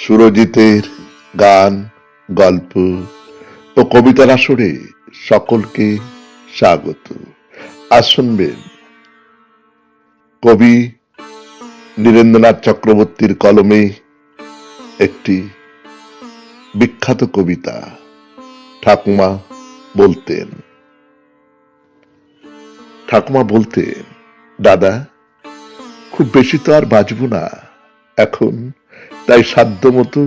সুরজিতের গান, গল্প ও কবিতার আসরে সকলকে স্বাগত। আজ শুনবেন কবি নীরেন্দ্রনাথ চক্রবর্তীর কলমে একটি বিখ্যাত কবিতা। ঠাকুমা বলতেন। ঠাকুমা বলতেন, দাদা, খুব বেশি তো আর বাঁচব না এখন, তাই সাধ্য মতো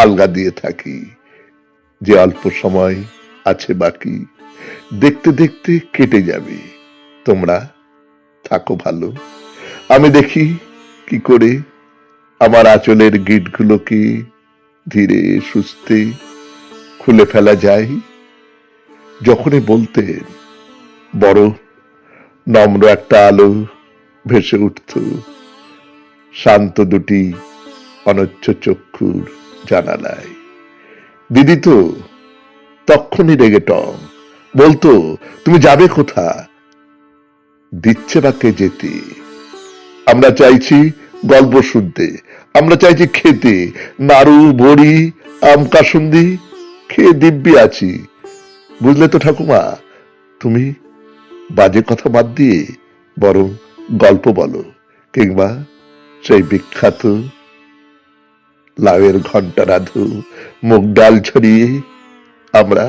আলগা দিয়ে থাকি। যে অল্প সময় আছে বাকি, দেখতে দেখতে কেটে যাবে। তোমরা থাকো ভালো। আমি দেখি কি করে আমার আঁচলের গিঁটগুলোকে ধীরে সুস্থে খুলে ফেলা যায়। যখনই বলতেন, বড় নম্র একটা আলো ভেসে উঠত শান্ত দুটি অনচ্ছ চক্ষুর জানালায়। দিদি তো তখনই রেগে টং বলতো, তুমি যাবে কোথা, দিচ্ছে বা কে যেতে। আমরা চাইছি গল্প শুনতে, আমরা চাইছি খেতে, নাড়ু বড়ি আম কাসুন্দি খেয়ে দিব্যি আছি। বুঝলে তো ঠাকুমা, তুমি বাজে কথা বাদ দিয়ে বরং গল্প বলো, কিংবা সেই বিখ্যাত লাউয়ের ঘন্টা রাধু মুগ ডাল ছড়িয়ে আমরা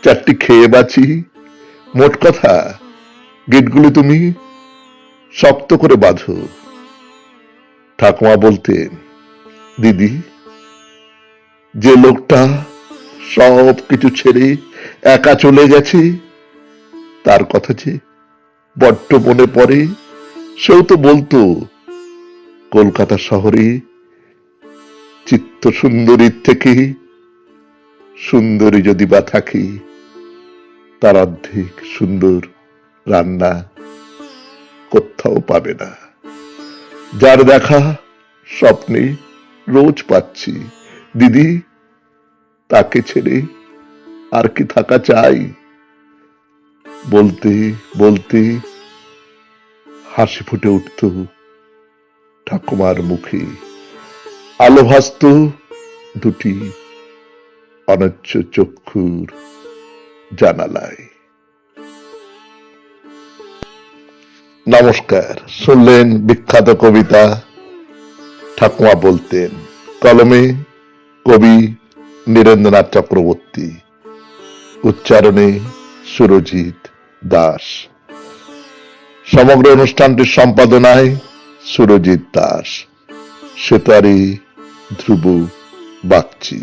চারটি খেয়ে বাঁচি। মোট কথা, গেটগুলো তুমি শক্ত করে বাঁধো। ঠাকুমা বলতেন, দিদি, যে লোকটা সব কিছু ছেড়ে একা চলে গেছে, তার কথা যে বড্ড মনে পড়ে। সেও তো বলতো, কলকাতা শহরে চিত্ত সুন্দরীর থেকে সুন্দরী যদি বা থাকি, তার অর্ধেক সুন্দর রান্না কোথাও পাবে না। যার দেখা স্বপ্নে রোজ পাচ্ছি, দিদি, তাকে ছেড়ে আর কি থাকা চাই। বলতে বলতে হাসি ফুটে উঠত ঠাকুমার মুখে, আলো ভাসত দুটি অনচ্ছ চক্ষুর জানালায়। নমস্কার, শুনলেন বিখ্যাত কবিতা ঠাকুমা বলতেন, কলমে কবি নীরেন্দ্রনাথ চক্রবর্তী, উচ্চারণে সুরজিৎ দাস। সমগ্র অনুষ্ঠানটির সম্পাদনায় সুরজিৎ দাস, সেতারি ধ্রুব বাগচি।